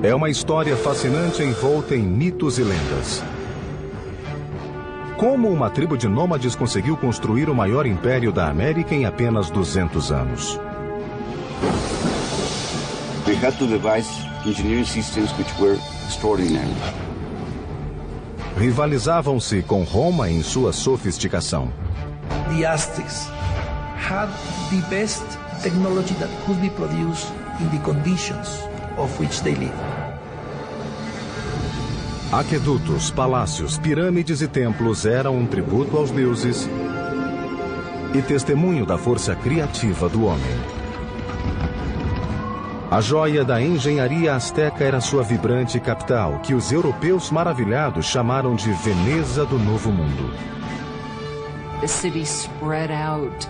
É uma história fascinante envolta em mitos e lendas. Como uma tribo de nômades conseguiu construir o maior império da América em apenas 200 anos? They had to devise engineering systems which were extraordinary. Rivalizavam-se com Roma em sua sofisticação. The Aztecs had the best technology that could be produced in the conditions of which they live. Aquedutos, palácios, pirâmides e templos eram um tributo aos deuses e testemunho da força criativa do homem. A joia da engenharia asteca era sua vibrante capital, que os europeus maravilhados chamaram de Veneza do Novo Mundo. The city spread out,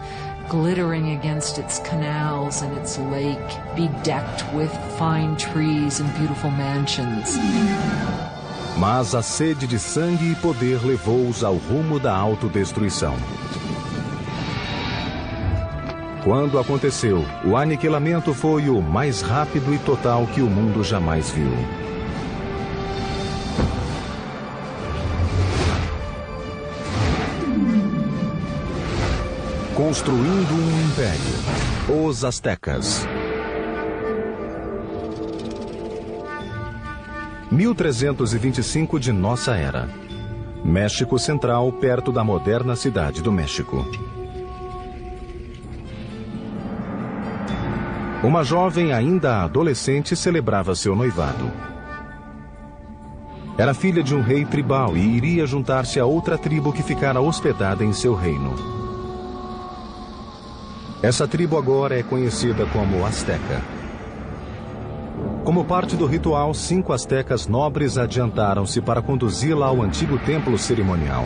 glittering against its canals and its lake, bedecked with fine trees and beautiful mansions. Mas a sede de sangue e poder levou-os ao rumo da autodestruição. Quando aconteceu, o aniquilamento foi o mais rápido e total que o mundo jamais viu. Construindo um império. Os Aztecas. 1325 de nossa era. México Central, perto da moderna cidade do México. Uma jovem ainda adolescente celebrava seu noivado. Era filha de um rei tribal e iria juntar-se a outra tribo que ficara hospedada em seu reino. Essa tribo agora é conhecida como Azteca. Como parte do ritual, 5 astecas nobres adiantaram-se para conduzi-la ao antigo templo cerimonial.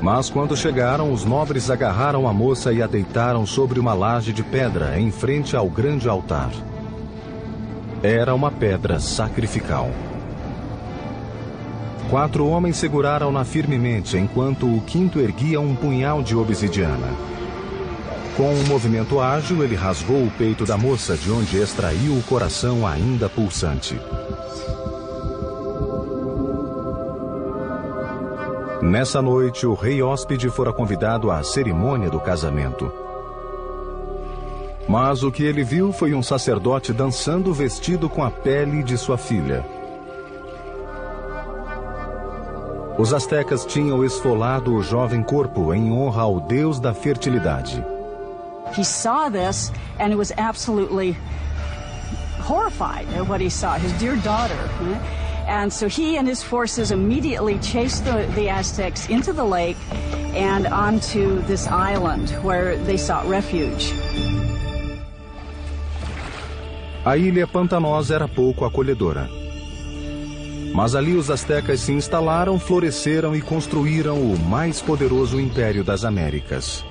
Mas quando chegaram, os nobres agarraram a moça e a deitaram sobre uma laje de pedra em frente ao grande altar. Era uma pedra sacrificial. 4 homens seguraram-na firmemente, enquanto o quinto erguia um punhal de obsidiana. Com um movimento ágil, ele rasgou o peito da moça, de onde extraiu o coração ainda pulsante. Nessa noite, o rei hóspede fora convidado à cerimônia do casamento. Mas o que ele viu foi um sacerdote dançando vestido com a pele de sua filha. Os astecas tinham esfolado o jovem corpo em honra ao deus da fertilidade. He saw this and he was absolutely horrified at what he saw, his dear daughter. And so he and his forces immediately chased the Aztecs into the lake and onto this island where they sought refuge. A ilha pantanosa era pouco acolhedora. Mas ali os astecas se instalaram, floresceram e construíram o mais poderoso império das Américas.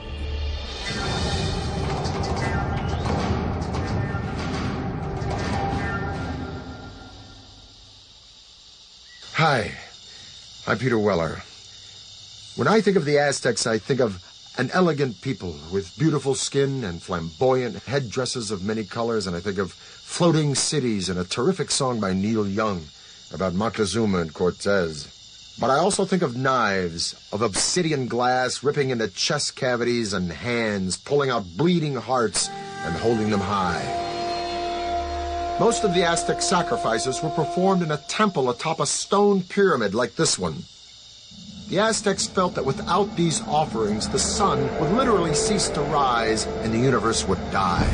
Hi, I'm Peter Weller. When I think of the Aztecs, I think of an elegant people with beautiful skin and flamboyant headdresses of many colors, and I think of floating cities and a terrific song by Neil Young about Moctezuma and Cortez. But I also think of knives, of obsidian glass ripping into chest cavities and hands, pulling out bleeding hearts and holding them high. Most of the Aztec sacrifices were performed in a temple atop a stone pyramid like this one. The Aztecs felt that without these offerings, the sun would literally cease to rise and the universe would die.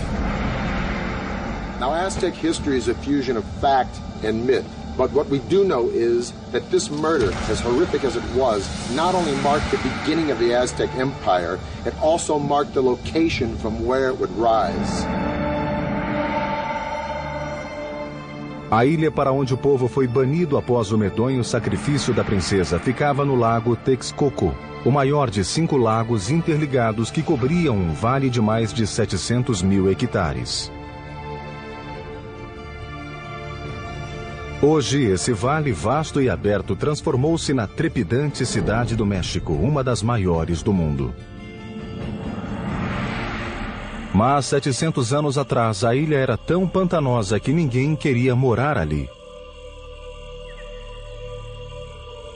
Now, Aztec history is a fusion of fact and myth. But what we do know is that this murder, as horrific as it was, not only marked the beginning of the Aztec Empire, it also marked the location from where it would rise. A ilha para onde o povo foi banido após o medonho sacrifício da princesa ficava no lago Texcoco, o maior de 5 lagos interligados que cobriam um vale de mais de 700 mil hectares. Hoje, esse vale vasto e aberto transformou-se na trepidante cidade do México, uma das maiores do mundo. Mas 700 anos atrás, a ilha era tão pantanosa que ninguém queria morar ali.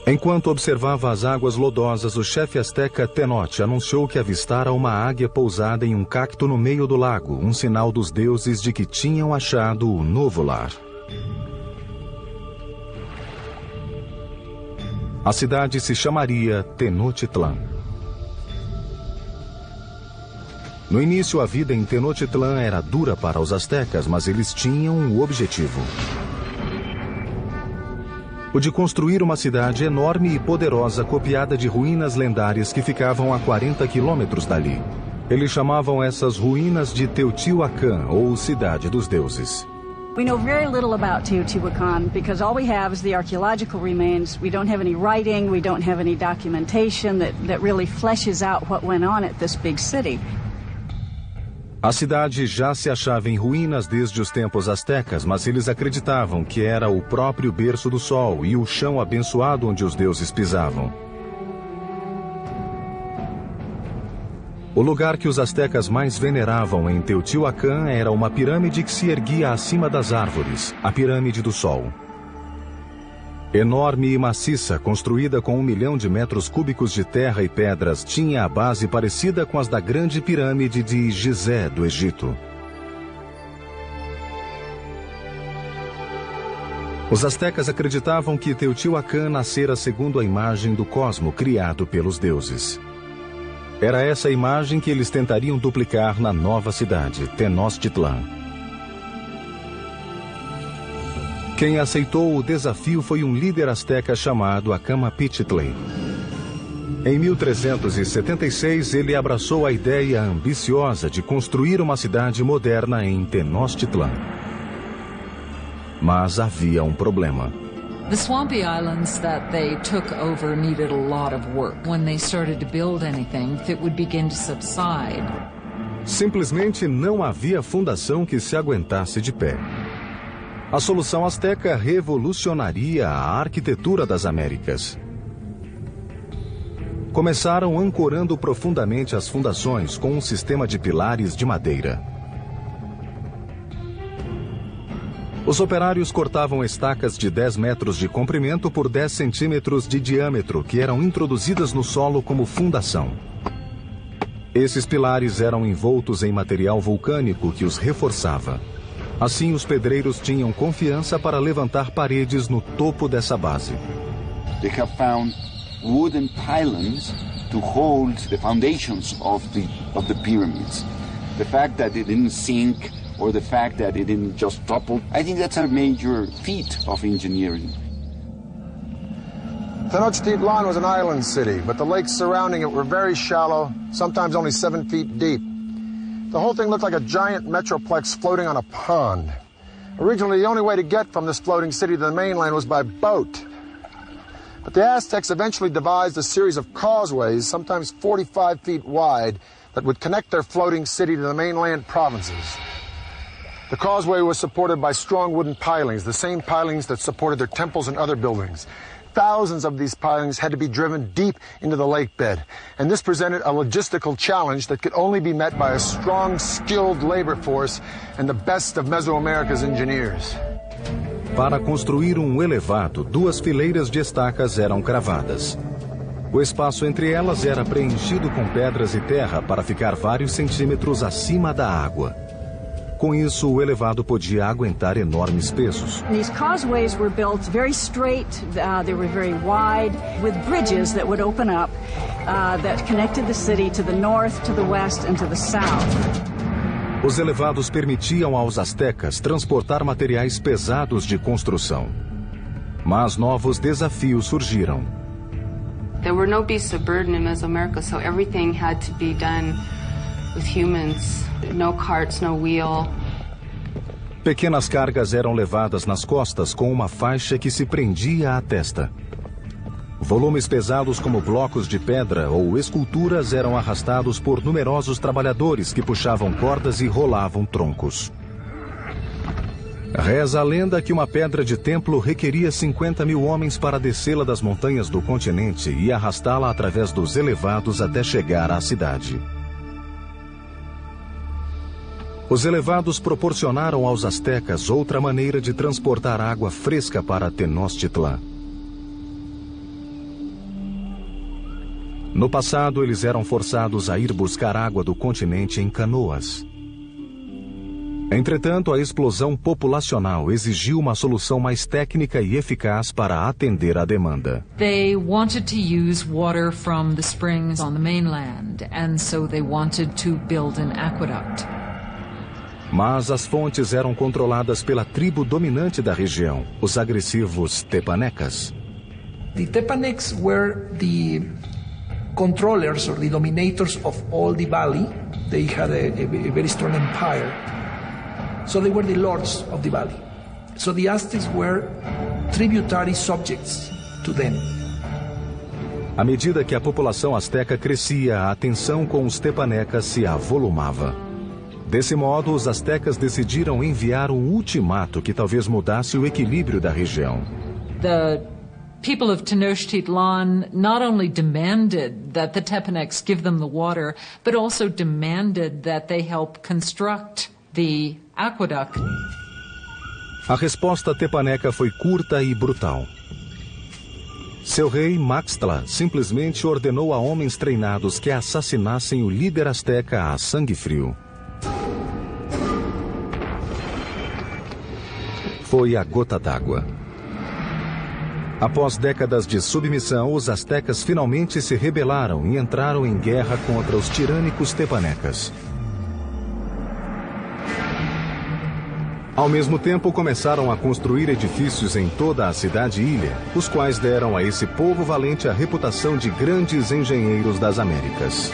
Enquanto observava as águas lodosas, o chefe asteca Tenoch anunciou que avistara uma águia pousada em um cacto no meio do lago, um sinal dos deuses de que tinham achado o novo lar. A cidade se chamaria Tenochtitlan. No início, a vida em Tenochtitlan era dura para os astecas, mas eles tinham um objetivo: o de construir uma cidade enorme e poderosa copiada de ruínas lendárias que ficavam a 40 quilômetros dali. Eles chamavam essas ruínas de Teotihuacan, ou Cidade dos Deuses. We know very little about Teotihuacan because all we have is the archaeological remains. We don't have any writing, we don't have any documentation that really fleshes out what went on at this big city. A cidade já se achava em ruínas desde os tempos astecas, mas eles acreditavam que era o próprio berço do sol e o chão abençoado onde os deuses pisavam. O lugar que os astecas mais veneravam em Teotihuacan era uma pirâmide que se erguia acima das árvores, a Pirâmide do Sol. Enorme e maciça, construída com 1 milhão de metros cúbicos de terra e pedras, tinha a base parecida com as da grande pirâmide de Gizé, do Egito. Os astecas acreditavam que Teotihuacan nascera segundo a imagem do cosmo criado pelos deuses. Era essa imagem que eles tentariam duplicar na nova cidade, Tenochtitlan. Quem aceitou o desafio foi um líder asteca chamado Acamapichtli. Em 1376, ele abraçou a ideia ambiciosa de construir uma cidade moderna em Tenochtitlan. Mas havia um problema. The swampy islands that they took over needed a lot of work. When they started to build anything, it would begin to subside. Simplesmente não havia fundação que se aguentasse de pé. A solução asteca revolucionaria a arquitetura das Américas. Começaram ancorando profundamente as fundações com um sistema de pilares de madeira. Os operários cortavam estacas de 10 metros de comprimento por 10 centímetros de diâmetro, que eram introduzidas no solo como fundação. Esses pilares eram envoltos em material vulcânico que os reforçava. Assim, os pedreiros tinham confiança para levantar paredes no topo dessa base. They have found wooden pylons to hold the foundations of the pyramids. The fact that it didn't sink or the fact that it didn't just topple, I think that's a major feat of engineering. Tenochtitlan was an island city, but the lakes surrounding it were very shallow, sometimes only 7 feet deep. The whole thing looked like a giant metroplex floating on a pond. Originally, the only way to get from this floating city to the mainland was by boat. But the Aztecs eventually devised a series of causeways, sometimes 45 feet wide, that would connect their floating city to the mainland provinces. The causeway was supported by strong wooden pilings, the same pilings that supported their temples and other buildings. Thousands of these pilings had to be driven deep into the lake bed, and this presented a logistical challenge that could only be met by a strong, skilled labor force and the best of Mesoamerica's engineers. Para construir um elevado, 2 fileiras de estacas eram cravadas. O espaço entre elas era preenchido com pedras e terra para ficar vários centímetros acima da água. Com isso, o elevado podia aguentar enormes pesos. These causeways were built very straight, they were very wide, with bridges that would open up that connected the city to the north, to the west, and to the south. Os elevados permitiam aos astecas transportar materiais pesados de construção. Mas novos desafios surgiram. There were no beasts of burden in Mesoamerica, so everything had to be done with humans. No carts, no wheel. Pequenas cargas eram levadas nas costas com uma faixa que se prendia à testa. Volumes pesados como blocos de pedra ou esculturas eram arrastados por numerosos trabalhadores que puxavam cordas e rolavam troncos. Reza a lenda que uma pedra de templo requeria 50.000 homens para descê-la das montanhas do continente e arrastá-la através dos elevados até chegar à cidade. Os elevados proporcionaram aos astecas outra maneira de transportar água fresca para Tenochtitlan. No passado, eles eram forçados a ir buscar água do continente em canoas. Entretanto, a explosão populacional exigiu uma solução mais técnica e eficaz para atender à demanda. They wanted to use water from the springs on the mainland, and so they wanted to build an aqueduct. Mas as fontes eram controladas pela tribo dominante da região, os agressivos Tepanecas. The Tepanecs were the controllers or the dominators of all the valley. They had a very strong empire. So they were the lords of the valley. So the Aztecs were tributary subjects to them. À medida que a população asteca crescia, a tensão com os Tepanecas se avolumava. Desse modo, os astecas decidiram enviar um ultimato que talvez mudasse o equilíbrio da região. The people of Tenochtitlan not only demanded that the Tepanecs give them the water, but also demanded that they help construct the aqueduct. A resposta tepaneca foi curta e brutal. Seu rei, Maxtla, simplesmente ordenou a homens treinados que assassinassem o líder asteca a sangue frio. Foi a gota d'água. Após décadas de submissão, os astecas finalmente se rebelaram e entraram em guerra contra os tirânicos tepanecas. Ao mesmo tempo, começaram a construir edifícios em toda a cidade-ilha, os quais deram a esse povo valente a reputação de grandes engenheiros das Américas.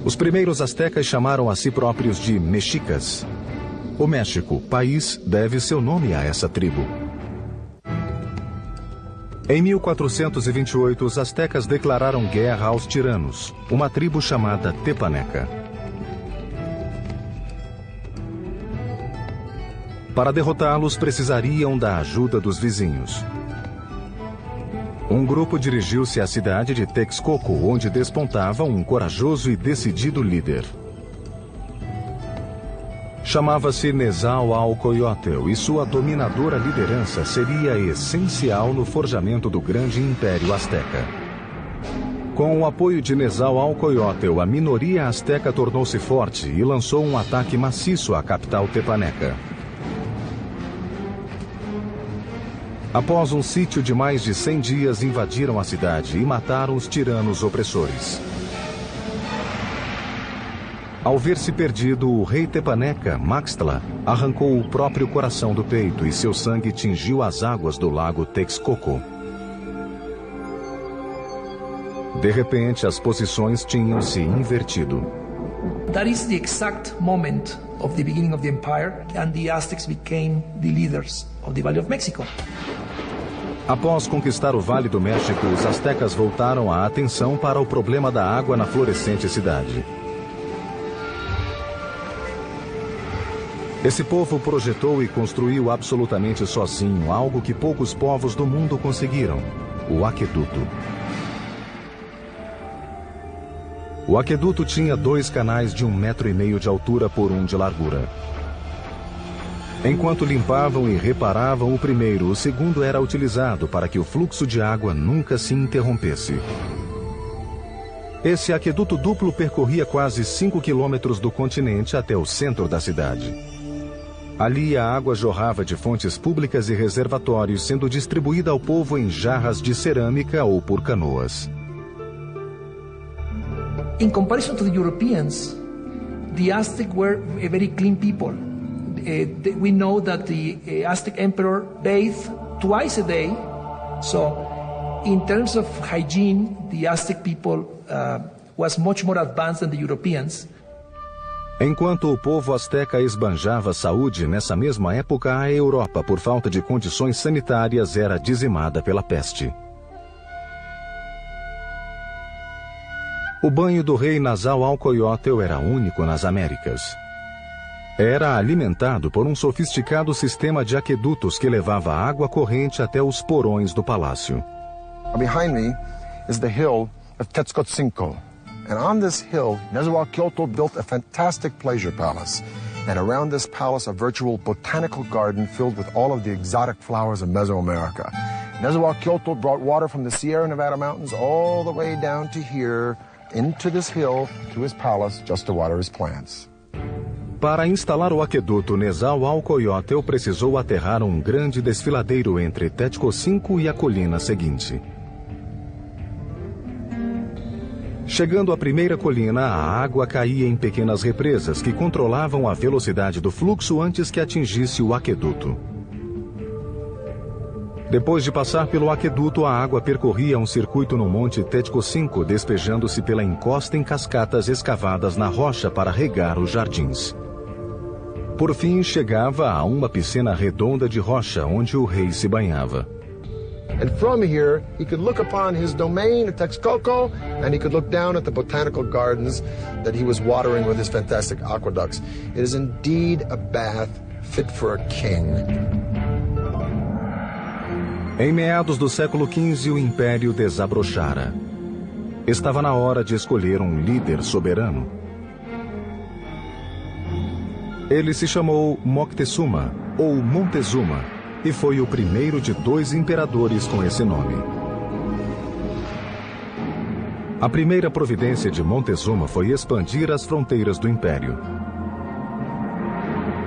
Os primeiros astecas chamaram a si próprios de mexicas. O México, país, deve seu nome a essa tribo. Em 1428, os astecas declararam guerra aos tiranos, uma tribo chamada Tepaneca. Para derrotá-los, precisariam da ajuda dos vizinhos. Um grupo dirigiu-se à cidade de Texcoco, onde despontava um corajoso e decidido líder. Chamava-se Nezahualcóyotl e sua dominadora liderança seria essencial no forjamento do grande império asteca. Com o apoio de Nezahualcóyotl, a minoria asteca tornou-se forte e lançou um ataque maciço à capital tepaneca. Após um sítio de mais de 100 dias, invadiram a cidade e mataram os tiranos opressores. Ao ver-se perdido, o rei tepaneca, Maxtla, arrancou o próprio coração do peito e seu sangue tingiu as águas do lago Texcoco. De repente, as posições tinham se invertido. That is the exact moment of the beginning of the empire, and the Aztecs became the leaders of the Valley of Mexico. Após conquistar o Vale do México, os astecas voltaram a atenção para o problema da água na florescente cidade. Esse povo projetou e construiu absolutamente sozinho algo que poucos povos do mundo conseguiram: o aqueduto. O aqueduto tinha 2 canais de 1,5 metro de altura por 1 de largura. Enquanto limpavam e reparavam o primeiro, o segundo era utilizado para que o fluxo de água nunca se interrompesse. Esse aqueduto duplo percorria quase 5 quilômetros do continente até o centro da cidade. Ali a água jorrava de fontes públicas e reservatórios, sendo distribuída ao povo em jarras de cerâmica ou por canoas. In comparison to the Europeans, the Aztecs were a very clean people. We know that the Aztec emperor bathed twice a day. So, in terms of hygiene, the Aztec people was much more advanced than the Europeans. Enquanto o povo asteca esbanjava saúde, nessa mesma época a Europa, por falta de condições sanitárias, era dizimada pela peste. O banho do rei Nezahualcóyotl era único nas Américas. Era alimentado por um sofisticado sistema de aquedutos que levava água corrente até os porões do palácio. Behind me is the hill of Tetzcoatzinco, And on this hill, Nezahualcóyotl built a fantastic pleasure palace. And around this palace, a virtual botanical garden filled with all of the exotic flowers of Mesoamerica. Nezahualcóyotl brought water from the Sierra Nevada mountains all the way down to here, into this hill, to his palace, just to water his plants. Para instalar o aqueduto, Nezahualcóyotl precisou aterrar um grande desfiladeiro entre Tetcocinco e a colina seguinte. Chegando à primeira colina, a água caía em pequenas represas que controlavam a velocidade do fluxo antes que atingisse o aqueduto. Depois de passar pelo aqueduto, a água percorria um circuito no Monte Tetcocinco, despejando-se pela encosta em cascatas escavadas na rocha para regar os jardins. Por fim, chegava a uma piscina redonda de rocha, onde o rei se banhava. And from here, he could look upon his domain at Texcoco, and he could look down at the botanical gardens that he was watering with his fantastic aqueducts. It is indeed a bath fit for a king. Em meados do século XV, o Império desabrochara. Estava na hora de escolher um líder soberano. Ele se chamou Moctezuma, ou Montezuma, e foi o primeiro de 2 imperadores com esse nome. A primeira providência de Montezuma foi expandir as fronteiras do Império.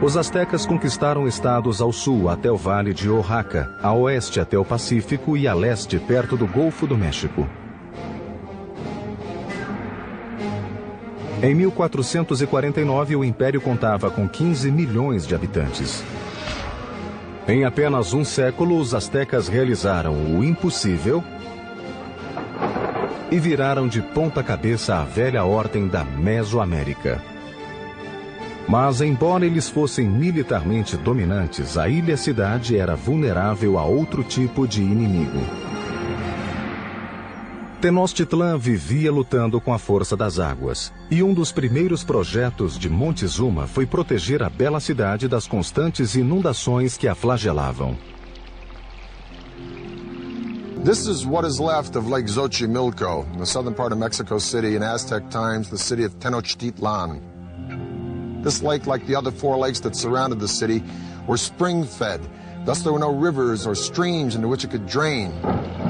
Os astecas conquistaram estados ao sul até o Vale de Oaxaca, a oeste até o Pacífico e a leste perto do Golfo do México. Em 1449, o Império contava com 15 milhões de habitantes. Em apenas um século, os astecas realizaram o impossível e viraram de ponta cabeça a velha ordem da Mesoamérica. Mas, embora eles fossem militarmente dominantes, a ilha-cidade era vulnerável a outro tipo de inimigo. Tenochtitlan vivia lutando com a força das águas, e um dos primeiros projetos de Montezuma foi proteger a bela cidade das constantes inundações que a flagelavam. This is what is left of Lake Xochimilco, in the southern part of Mexico City, in Aztec times, the city of Tenochtitlan. This lake, like the other 4 lakes that surrounded the city, were spring-fed. Thus there were no rivers or streams into which it could drain.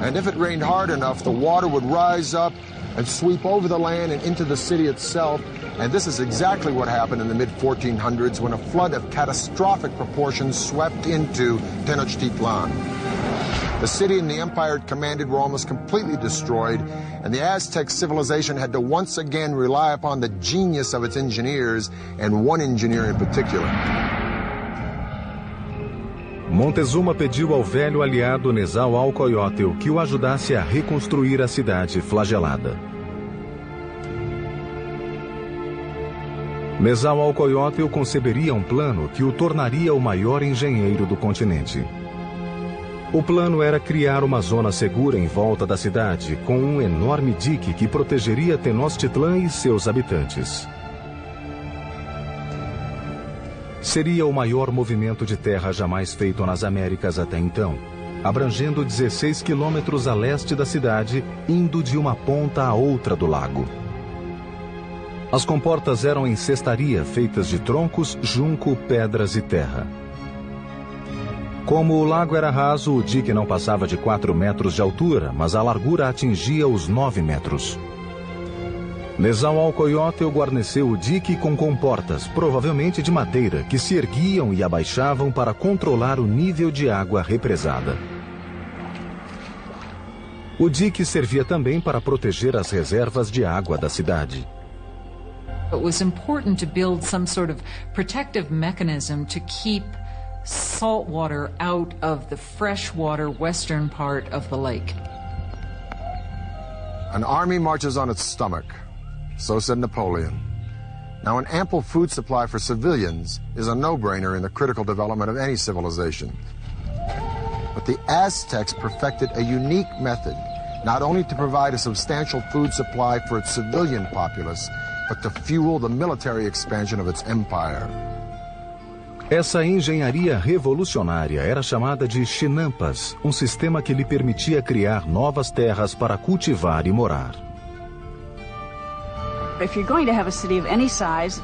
And if it rained hard enough, the water would rise up and sweep over the land and into the city itself. And this is exactly what happened in the mid-1400s when a flood of catastrophic proportions swept into Tenochtitlan. The city and the empire it commanded were almost completely destroyed, and the Aztec civilization had to once again rely upon the genius of its engineers, and one engineer in particular. Montezuma pediu ao velho aliado Nezahualcóyotl que o ajudasse a reconstruir a cidade flagelada. Nezahualcóyotl conceberia um plano que o tornaria o maior engenheiro do continente. O plano era criar uma zona segura em volta da cidade, com um enorme dique que protegeria Tenochtitlan e seus habitantes. Seria o maior movimento de terra jamais feito nas Américas até então, abrangendo 16 quilômetros a leste da cidade, indo de uma ponta à outra do lago. As comportas eram em cestaria feitas de troncos, junco, pedras e terra. Como o lago era raso, o dique não passava de 4 metros de altura, mas a largura atingia os 9 metros. Nezahualcóyotl guarneceu o dique com comportas, provavelmente de madeira, que se erguiam e abaixavam para controlar o nível de água represada. O dique servia também para proteger as reservas de água da cidade. It was important to build some sort of protective mechanism to keep salt water out of the freshwater western part of the lake. An army marches on its stomach. So said Napoleon. Now, an ample food supply for civilians is a no-brainer in the critical development of any civilization. But the Aztecs perfected a unique method, not only to provide a substantial food supply for its civilian populace, but to fuel the military expansion of its empire. Essa engenharia revolucionária era chamada de chinampas, um sistema que lhe permitia criar novas terras para cultivar e morar. If you're going to have a city of any size,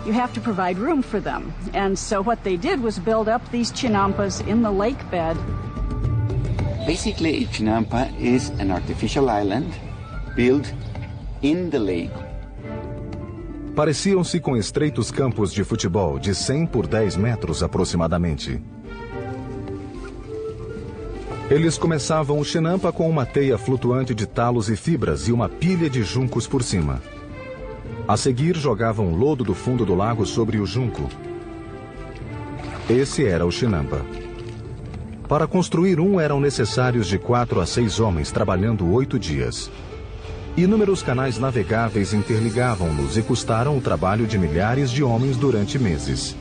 you have to provide room for them. And so what they did was build up these chinampas in the lake bed. Basically, a chinampa is an artificial island built in the lake. Pareciam-se com estreitos campos de futebol de 100 por 10 metros aproximadamente. Eles começavam o chinampa com uma teia flutuante de talos e fibras e uma pilha de juncos por cima. A seguir, jogavam lodo do fundo do lago sobre o junco. Esse era o chinampa. Para construir um, eram necessários de 4 a 6 homens trabalhando 8 dias. Inúmeros canais navegáveis interligavam-nos e custaram o trabalho de milhares de homens durante meses.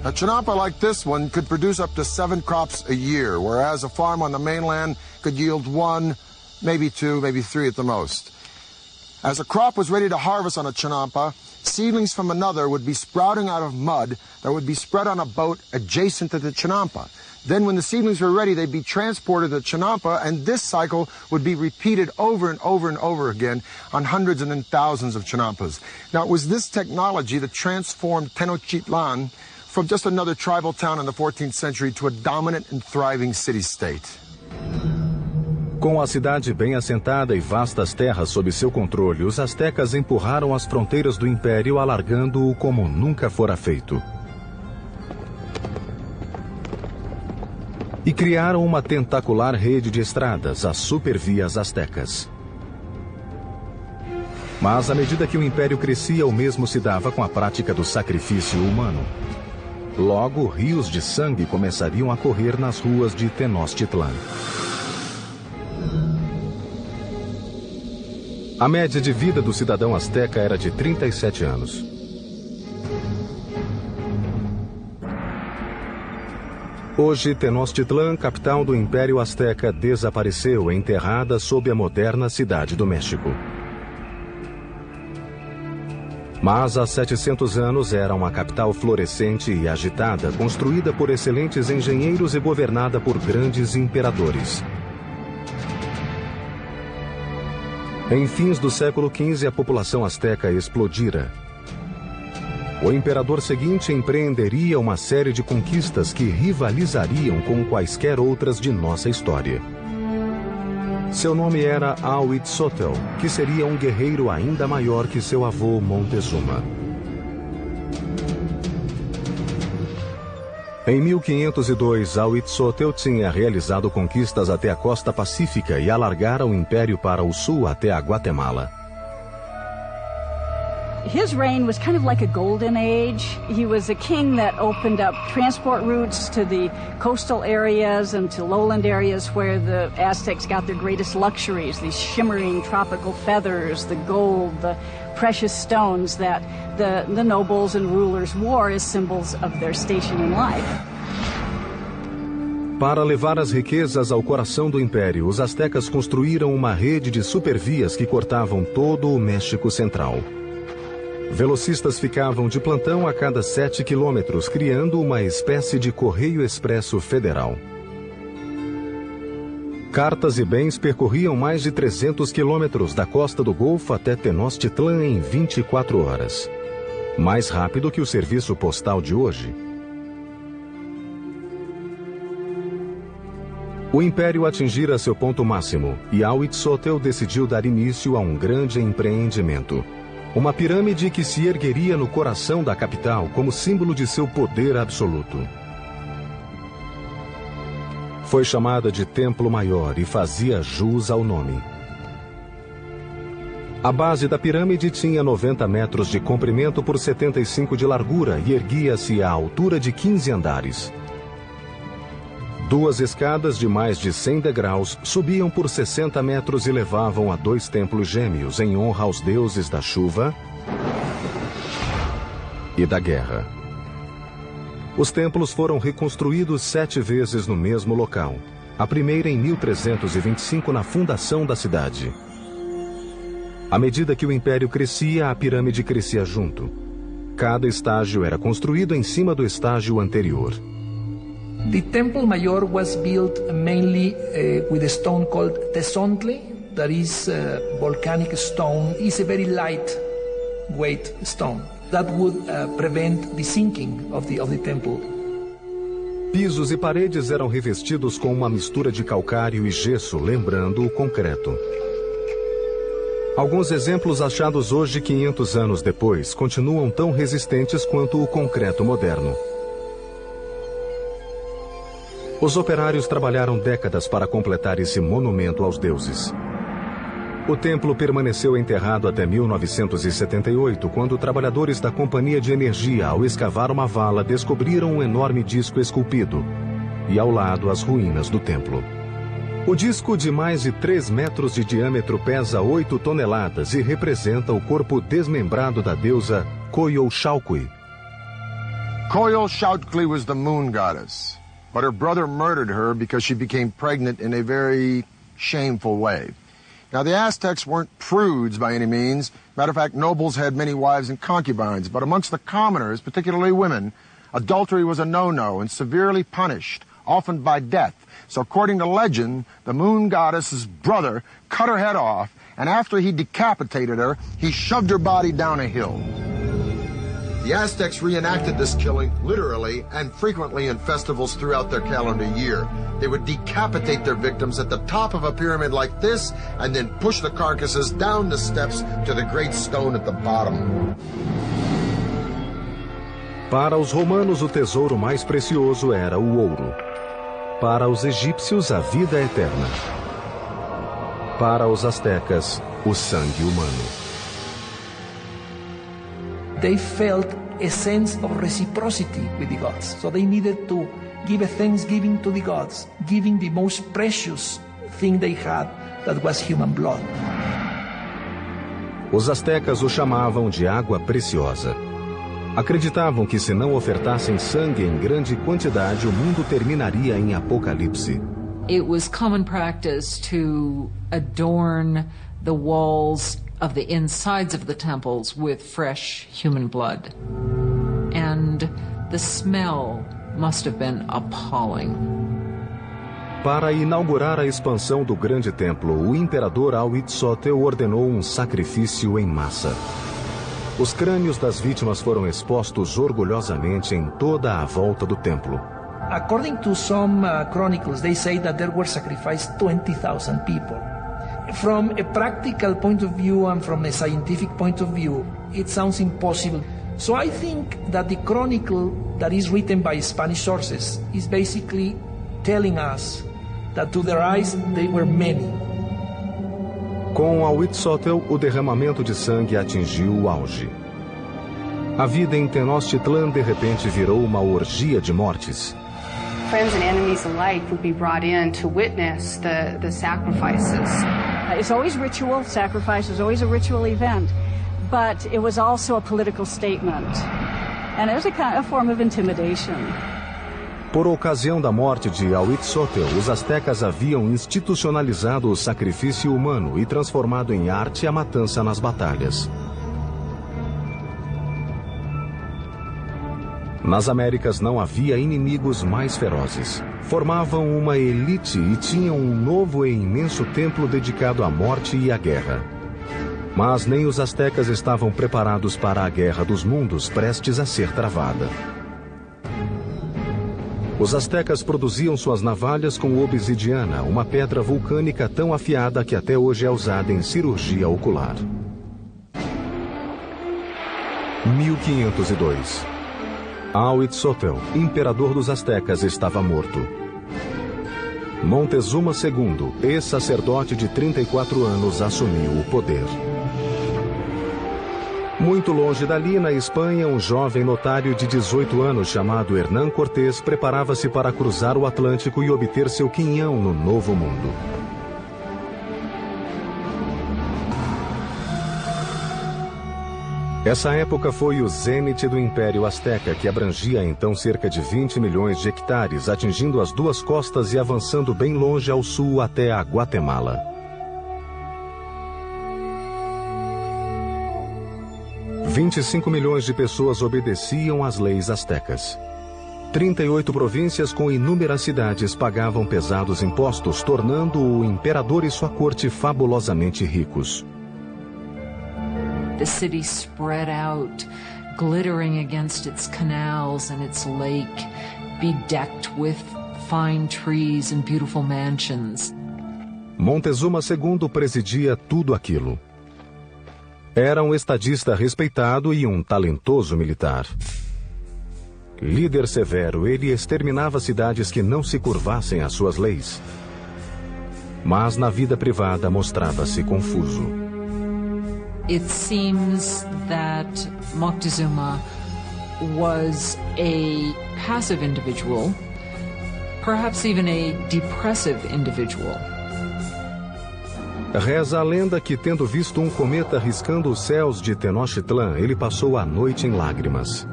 A chinampa like this one could produce up to 7 crops a year, whereas a farm on the mainland could yield 1, maybe 2, maybe 3 at the most. As a crop was ready to harvest on a chinampa, seedlings from another would be sprouting out of mud that would be spread on a boat adjacent to the chinampa. Then when the seedlings were ready, they'd be transported to chinampa, and this cycle would be repeated over and over and over again on hundreds and then thousands of chinampas. Now, it was this technology that transformed Tenochtitlan from just another tribal town in the 14th century to a dominant and thriving city-state. Com a cidade bem assentada e vastas terras sob seu controle, os astecas empurraram as fronteiras do império, alargando-o como nunca fora feito. E criaram uma tentacular rede de estradas, as supervias astecas. Mas, à medida que o império crescia, o mesmo se dava com a prática do sacrifício humano. Logo, rios de sangue começariam a correr nas ruas de Tenochtitlan. A média de vida do cidadão asteca era de 37 anos. Hoje, Tenochtitlan, capital do Império Azteca, desapareceu, enterrada sob a moderna cidade do México. Mas há 700 anos era uma capital florescente e agitada, construída por excelentes engenheiros e governada por grandes imperadores. Em fins do século XV, a população asteca explodira. O imperador seguinte empreenderia uma série de conquistas que rivalizariam com quaisquer outras de nossa história. Seu nome era Huitzotl, que seria um guerreiro ainda maior que seu avô Montezuma. Em 1502, Huitzotl tinha realizado conquistas até a costa pacífica e alargara o império para o sul até a Guatemala. His reign was kind of like a golden age. He was a king that opened up transport routes to the coastal areas and to lowland areas where the Aztecs got their greatest luxuries, these shimmering tropical feathers, the gold, the precious stones that the nobles and rulers wore as symbols of their station in life. Para levar as riquezas ao coração do império, os astecas construíram uma rede de supervias que cortavam todo o México Central. Velocistas ficavam de plantão a cada 7 quilômetros, criando uma espécie de correio expresso federal. Cartas e bens percorriam mais de 300 quilômetros da costa do Golfo até Tenochtitlan em 24 horas. Mais rápido que o serviço postal de hoje. O império atingira seu ponto máximo e Huitzotl decidiu dar início a um grande empreendimento. Uma pirâmide que se ergueria no coração da capital como símbolo de seu poder absoluto. Foi chamada de Templo Maior e fazia jus ao nome. A base da pirâmide tinha 90 metros de comprimento por 75 de largura e erguia-se à altura de 15 andares. 2 escadas de mais de 100 degraus subiam por 60 metros e levavam a 2 templos gêmeos em honra aos deuses da chuva e da guerra. Os templos foram reconstruídos 7 vezes no mesmo local. A primeira em 1325 na fundação da cidade. À medida que o império crescia, a pirâmide crescia junto. Cada estágio era construído em cima do estágio anterior. The Temple Mayor was built mainly with a stone called Tezontli, that is volcanic stone. It's a very light weight stone. That would prevent the sinking of the temple. Pisos e paredes eram revestidos com uma mistura de calcário e gesso, lembrando o concreto. Alguns exemplos achados hoje, 500 anos depois, continuam tão resistentes quanto o concreto moderno. Os operários trabalharam décadas para completar esse monumento aos deuses. O templo permaneceu enterrado até 1978, quando trabalhadores da Companhia de Energia, ao escavar uma vala, descobriram um enorme disco esculpido e, ao lado, as ruínas do templo. O disco, de mais de 3 metros de diâmetro, pesa 8 toneladas e representa o corpo desmembrado da deusa Coyolxauhqui. Coyolxauhqui was the moon goddess, but her brother murdered her because she became pregnant in a very shameful way. Now, the Aztecs weren't prudes by any means. Matter of fact, nobles had many wives and concubines, but amongst the commoners, particularly women, adultery was a no-no and severely punished, often by death. So according to legend, the moon goddess's brother cut her head off, and after he decapitated her, he shoved her body down a hill. The Aztecs reenacted this killing literally and frequently in festivals throughout their calendar year. They would decapitate their victims at the top of a pyramid like this and then push the carcasses down the steps to the great stone at the bottom. Para os romanos, o tesouro mais precioso era o ouro. Para os egípcios, a vida eterna. Para os astecas, o sangue humano. They felt a sense of reciprocity with the gods. So they needed to give a thanksgiving to the gods, giving the most precious thing they had, that was human blood. Os astecas o chamavam de água preciosa. Acreditavam que se não ofertassem sangue em grande quantidade, o mundo terminaria em apocalipse. It was common practice to adorn the walls of the insides of the temples with fresh human blood. And the smell must have been appalling. Para inaugurar a expansão do grande templo, o imperador Huitzilopochtli ordenou um sacrifício em massa. Os crânios das vítimas foram expostos orgulhosamente em toda a volta do templo. According to some chronicles, they say that there were sacrificed 20,000 people. From a practical point of view and from a scientific point of view, it sounds impossible. So I think that the chronicle that is written by Spanish sources is basically telling us that to their eyes they were many. Com Huitzilopochtli, o derramamento de sangue atingiu o auge. A vida em Tenochtitlan de repente virou uma orgia de mortes. Friends and enemies alike would be brought in to witness the sacrifices. It's always ritual. Sacrifice is always a ritual event, but it was also a political statement, and it was a form of intimidation. Por ocasião da morte de Huitzilopochtli, os astecas haviam institucionalizado o sacrifício humano e transformado em arte a matança nas batalhas. Nas Américas não havia inimigos mais ferozes. Formavam uma elite e tinham um novo e imenso templo dedicado à morte e à guerra. Mas nem os astecas estavam preparados para a guerra dos mundos prestes a ser travada. Os astecas produziam suas navalhas com obsidiana, uma pedra vulcânica tão afiada que até hoje é usada em cirurgia ocular. 1502. Huitzilopochtli, imperador dos astecas, estava morto. Montezuma II, ex-sacerdote de 34 anos, assumiu o poder. Muito longe dali, na Espanha, um jovem notário de 18 anos chamado Hernán Cortés preparava-se para cruzar o Atlântico e obter seu quinhão no Novo Mundo. Essa época foi o zênite do Império Azteca, que abrangia então cerca de 20 milhões de hectares, atingindo as duas costas e avançando bem longe ao sul até a Guatemala. $25 milhões de pessoas obedeciam às leis astecas. 38 províncias com inúmeras cidades pagavam pesados impostos, tornando o imperador e sua corte fabulosamente ricos. The city spread out, glittering against its canals and its lake, bedecked with fine trees and beautiful mansions. Montezuma II presidia tudo aquilo. Era um estadista respeitado e um talentoso militar. Líder severo, ele exterminava cidades que não se curvassem às suas leis. Mas na vida privada mostrava-se confuso. It seems that Moctezuma was a passive individual, perhaps even a depressive individual. Reza a lenda que, tendo visto um cometa riscando os céus de Tenochtitlan, ele passou a noite em lágrimas.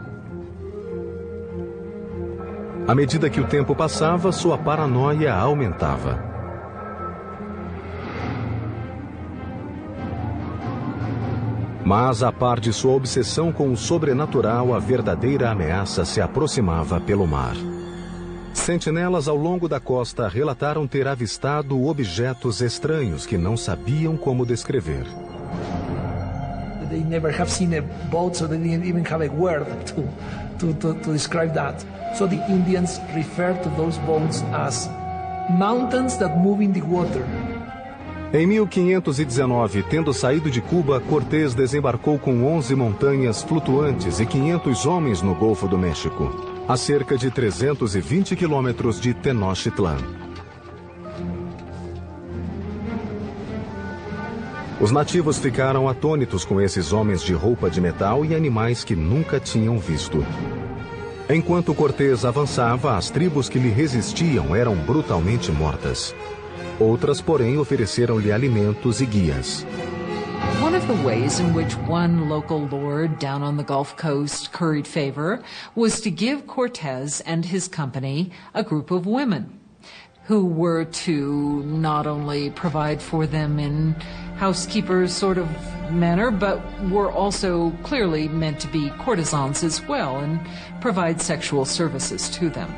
À medida que o tempo passava, sua paranoia aumentava. Mas, a par de sua obsessão com o sobrenatural, a verdadeira ameaça se aproximava pelo mar. Sentinelas ao longo da costa relataram ter avistado objetos estranhos que não sabiam como descrever. They never have seen a boat, so they didn't even have a word to describe that. So the Indians refer to those boats as mountains that move in the water. Em 1519, tendo saído de Cuba, Cortés desembarcou com 11 montanhas flutuantes e 500 homens no Golfo do México, a cerca de 320 quilômetros de Tenochtitlan. Os nativos ficaram atônitos com esses homens de roupa de metal e animais que nunca tinham visto. Enquanto Cortés avançava, as tribos que lhe resistiam eram brutalmente mortas. Outras, porém, ofereceram-lhe alimentos e guias. One of the ways in which one local lord down on the Gulf Coast curried favor was to give Cortés and his company a group of women who were to not only provide for them in housekeepers sort of manner, but were also clearly meant to be courtesans as well and provide sexual services to them.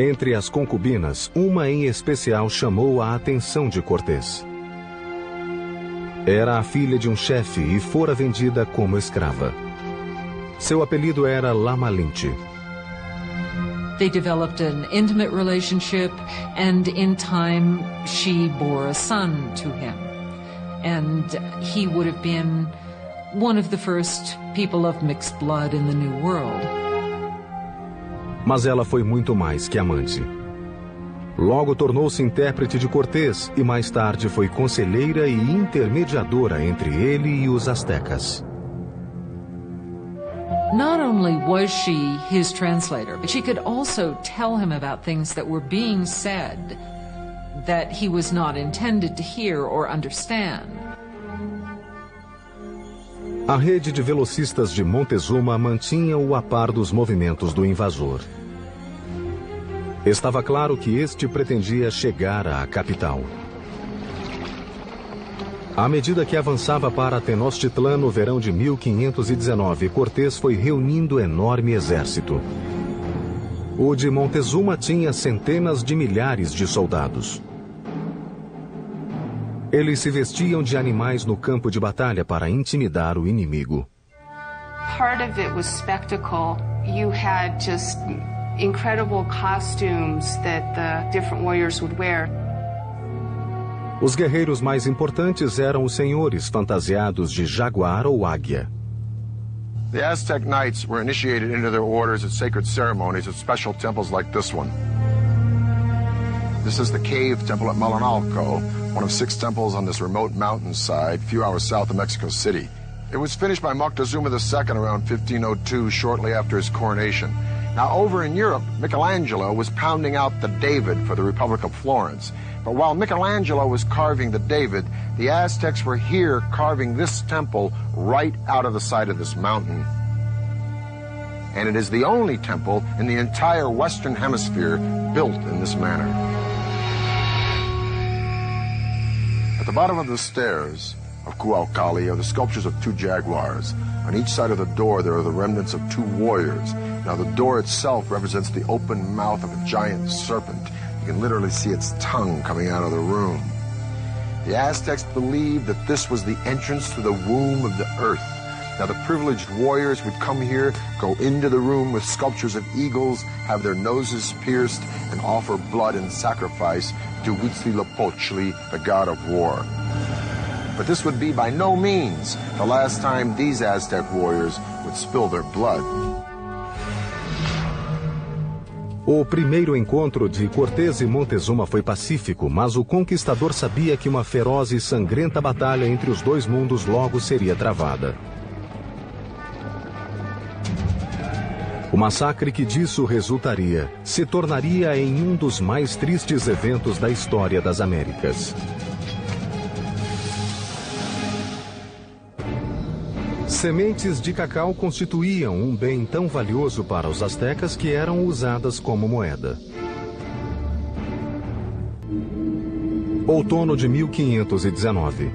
Entre as concubinas, uma em especial chamou a atenção de Cortés. Era a filha de um chefe e fora vendida como escrava. Seu apelido era La Malinche. They developed an intimate relationship, and in time she bore a son to him. And he would have been one of the first people of mixed blood in the New World. Mas ela foi muito mais que amante. Logo tornou-se intérprete de Cortés e mais tarde foi conselheira e intermediadora entre ele e os astecas. Not only was she his translator, but she could also tell him about things that were being said that he was not intended to hear or understand. A rede de velocistas de Montezuma mantinha-o a par dos movimentos do invasor. Estava claro que este pretendia chegar à capital. À medida que avançava para Tenochtitlan no verão de 1519, Cortés foi reunindo enorme exército. O de Montezuma tinha centenas de milhares de soldados. Eles se vestiam de animais no campo de batalha para intimidar o inimigo. Part of it was spectacle. You had just incredible costumes that the different warriors would wear. Os guerreiros mais importantes eram os senhores fantasiados de jaguar ou águia. The Aztec knights were initiated into their orders at sacred ceremonies at special temples like this one. This is the cave temple at Malinalco, one of 6 temples on this remote mountainside, a few hours south of Mexico City. It was finished by Moctezuma II around 1502, shortly after his coronation. Now, over in Europe, Michelangelo was pounding out the David for the Republic of Florence. But while Michelangelo was carving the David, the Aztecs were here carving this temple right out of the side of this mountain. And it is the only temple in the entire Western Hemisphere built in this manner. At the bottom of the stairs of Cuauhtli are the sculptures of 2 jaguars. On each side of the door there are the remnants of 2 warriors. Now the door itself represents the open mouth of a giant serpent. You can literally see its tongue coming out of the room. The Aztecs believed that this was the entrance to the womb of the earth. Now, the privileged warriors would come here, go into the room with sculptures of eagles, have their noses pierced, and offer blood and sacrifice to Huitzilopochtli, the god of war. But this would be by no means the last time these Aztec warriors would spill their blood. O primeiro encontro de Cortés e Montezuma foi pacífico, mas o conquistador sabia que uma feroz e sangrenta batalha entre os dois mundos logo seria travada. O massacre que disso resultaria se tornaria em um dos mais tristes eventos da história das Américas. Sementes de cacau constituíam um bem tão valioso para os astecas que eram usadas como moeda. Outono de 1519.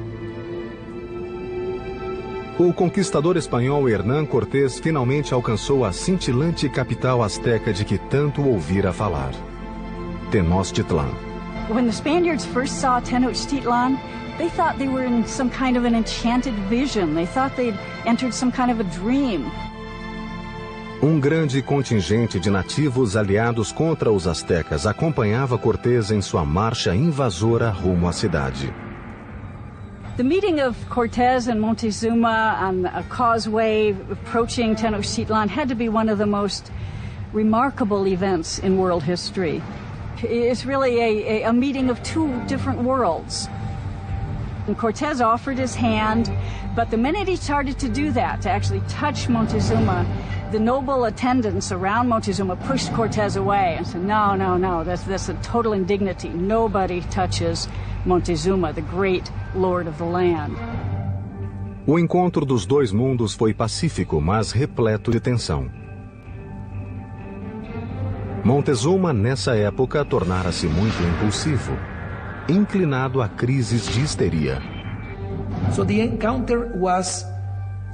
O conquistador espanhol Hernán Cortés finalmente alcançou a cintilante capital asteca de que tanto ouvira falar, Tenochtitlan. When the Spaniards first saw Tenochtitlan, they thought they were in some kind of an enchanted vision. They thought they'd entered some kind of a dream. Um grande contingente de nativos aliados contra os astecas acompanhava Cortés em sua marcha invasora rumo à cidade. The meeting of Cortés and Montezuma on a causeway approaching Tenochtitlan had to be one of the most remarkable events in world history. It's really a meeting of two different worlds. And Cortés offered his hand, but the minute he started to do that, to actually touch Montezuma, the noble attendants around Montezuma pushed Cortés away and said, no, that's a total indignity. Nobody touches Montezuma, the great lord of the land. O encontro dos dois mundos foi pacífico, mas repleto de tensão. Montezuma, nessa época, tornara-se muito impulsivo, inclinado a crises de histeria. So the encounter was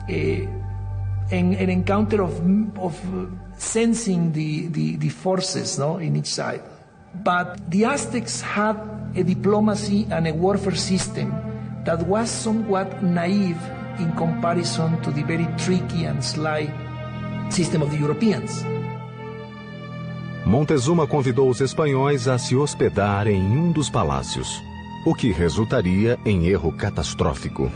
an encounter of sensing the forces, no, in each side. But the Aztecs had a diplomacy and a warfare system that was somewhat naive in comparison to the very tricky and sly system of the Europeans. Montezuma convidou os espanhóis a se hospedar em um dos palácios, o que resultaria em erro catastrófico.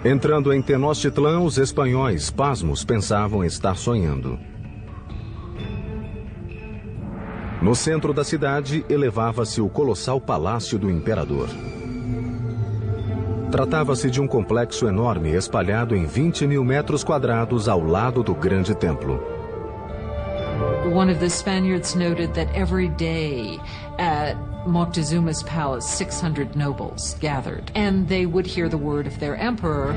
Entrando em Tenochtitlan, os espanhóis, pasmos, pensavam estar sonhando. No centro da cidade, elevava-se o colossal palácio do imperador. Tratava-se de um complexo enorme espalhado em 20.000 metros quadrados ao lado do grande templo. One of the Spaniards noted that every day at Moctezuma's palace, 600 nobles gathered, and they would hear the word of their emperor.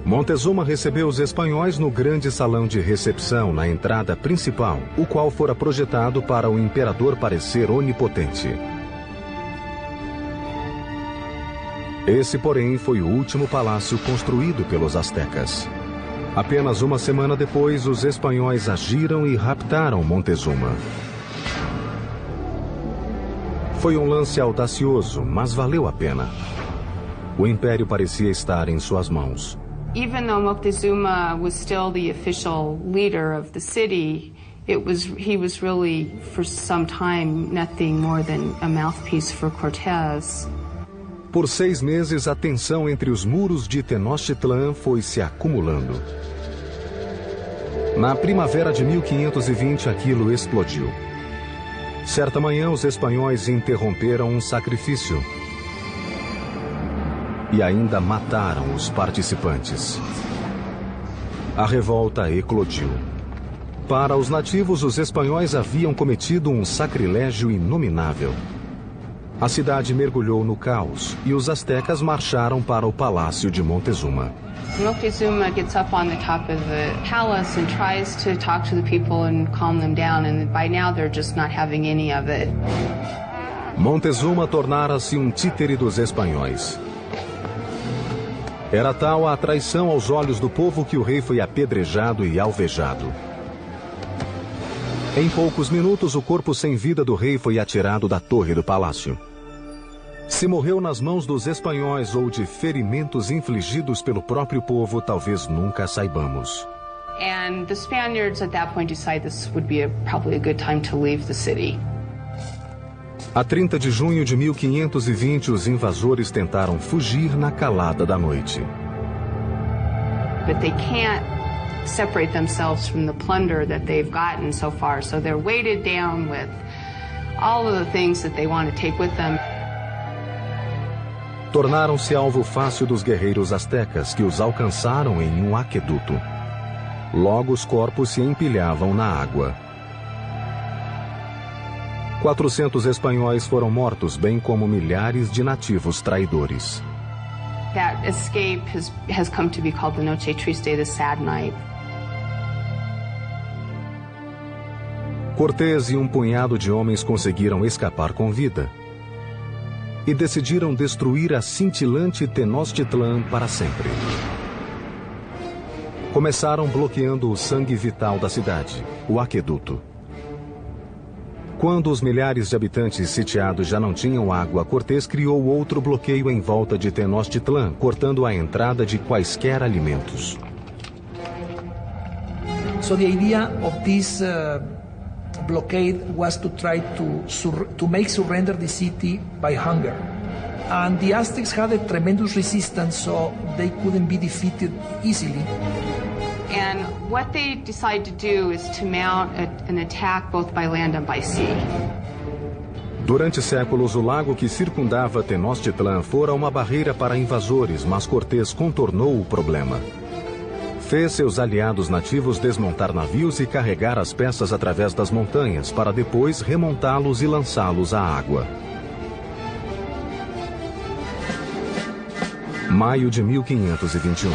Montezuma recebeu os espanhóis no grande salão de recepção na entrada principal, o qual fora projetado para o imperador parecer onipotente. Esse, porém, foi o último palácio construído pelos astecas. Apenas uma semana depois, os espanhóis agiram e raptaram Montezuma. Foi um lance audacioso, mas valeu a pena. O império parecia estar em suas mãos. Even though Moctezuma was still the official leader of the city, he was really, for some time, nothing more than a mouthpiece for Cortés. Por 6 meses, a tensão entre os muros de Tenochtitlan foi se acumulando. Na primavera de 1520, aquilo explodiu. Certa manhã, os espanhóis interromperam um sacrifício e ainda mataram os participantes. A revolta eclodiu. Para os nativos, os espanhóis haviam cometido um sacrilégio inominável. A cidade mergulhou no caos e os astecas marcharam para o palácio de Montezuma. Moctezuma gets up on the top of the palace and tries to talk to the people and calm them down, and by now they're just not having any of it. Montezuma tornara-se um títere dos espanhóis. Era tal a traição aos olhos do povo que o rei foi apedrejado e alvejado. Em poucos minutos, o corpo sem vida do rei foi atirado da torre do palácio. Se morreu nas mãos dos espanhóis ou de ferimentos infligidos pelo próprio povo, talvez nunca saibamos. And the Spaniards at that point decided this would be probably a good time to leave the city. A 30 de junho de 1520, os invasores tentaram fugir na calada da noite. But they can't separate themselves from the plunder that they've gotten so far, so they're weighted down with all of the things that they want to take with them. Tornaram-se alvo fácil dos guerreiros astecas, que os alcançaram em um aqueduto. Logo os corpos se empilhavam na água. 400 espanhóis foram mortos, bem como milhares de nativos traidores. That escape has come to be called the Noche Triste, the sad night. Cortés e um punhado de homens conseguiram escapar com vida e decidiram destruir a cintilante Tenochtitlan para sempre. Começaram bloqueando o sangue vital da cidade, o aqueduto. Quando os milhares de habitantes sitiados já não tinham água, Cortés criou outro bloqueio em volta de Tenochtitlan, cortando a entrada de quaisquer alimentos. So the idea of this blockade was to try to make surrender the city by hunger. And the Aztecs had a tremendous resistance, so they couldn't be defeated easily. And what they decided to do is to mount an attack both by land and by sea. Durante séculos, o lago que circundava Tenochtitlan fora uma barreira para invasores, mas Cortés contornou o problema. Fez seus aliados nativos desmontar navios e carregar as peças através das montanhas, para depois remontá-los e lançá-los à água. Maio de 1521.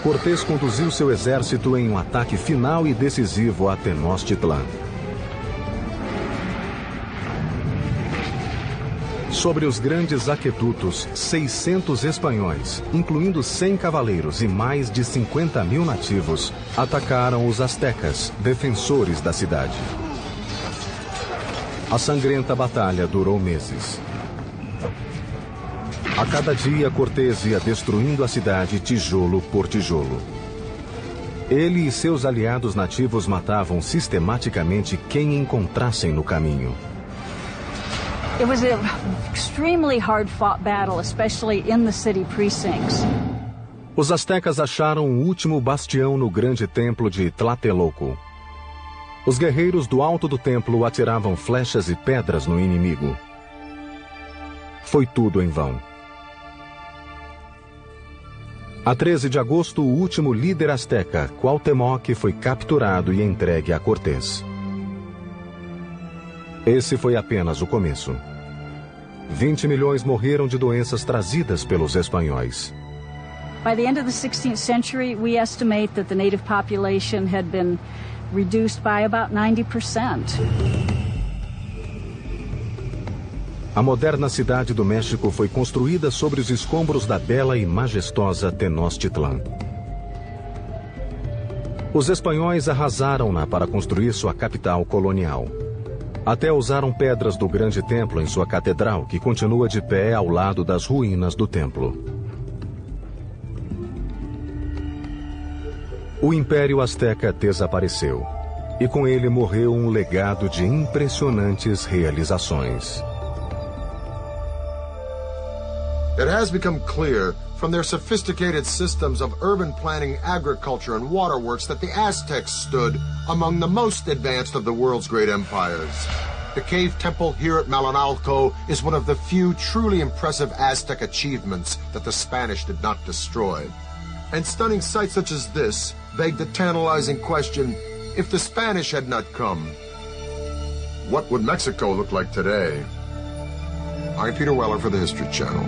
Cortés conduziu seu exército em um ataque final e decisivo a Tenochtitlan. Sobre os grandes aquedutos, 600 espanhóis, incluindo 100 cavaleiros e mais de 50.000 nativos, atacaram os astecas, defensores da cidade. A sangrenta batalha durou meses. A cada dia, Cortés ia destruindo a cidade tijolo por tijolo. Ele e seus aliados nativos matavam sistematicamente quem encontrassem no caminho. It was an extremely hard-fought battle, especially in the city precincts. Os astecas acharam um último bastião no grande templo de Tlatelolco. Os guerreiros do alto do templo atiravam flechas e pedras no inimigo. Foi tudo em vão. A 13 de agosto, o último líder asteca, Cuauhtémoc, foi capturado e entregue a Cortés. Esse foi apenas o começo. 20 milhões morreram de doenças trazidas pelos espanhóis. By the end of the 16th century, we estimate that the native population had been reduced by about 90%. A moderna cidade do México foi construída sobre os escombros da bela e majestosa Tenochtitlan. Os espanhóis arrasaram-na para construir sua capital colonial. Até usaram pedras do grande templo em sua catedral, que continua de pé ao lado das ruínas do templo. O Império Azteca desapareceu, e com ele morreu um legado de impressionantes realizações. It has become clear from their sophisticated systems of urban planning, agriculture, and waterworks that the Aztecs stood among the most advanced of the world's great empires. The cave temple here at Malinalco is one of the few truly impressive Aztec achievements that the Spanish did not destroy. And stunning sights such as this beg the tantalizing question, if the Spanish had not come, what would Mexico look like today? I'm Peter Weller for the History Channel.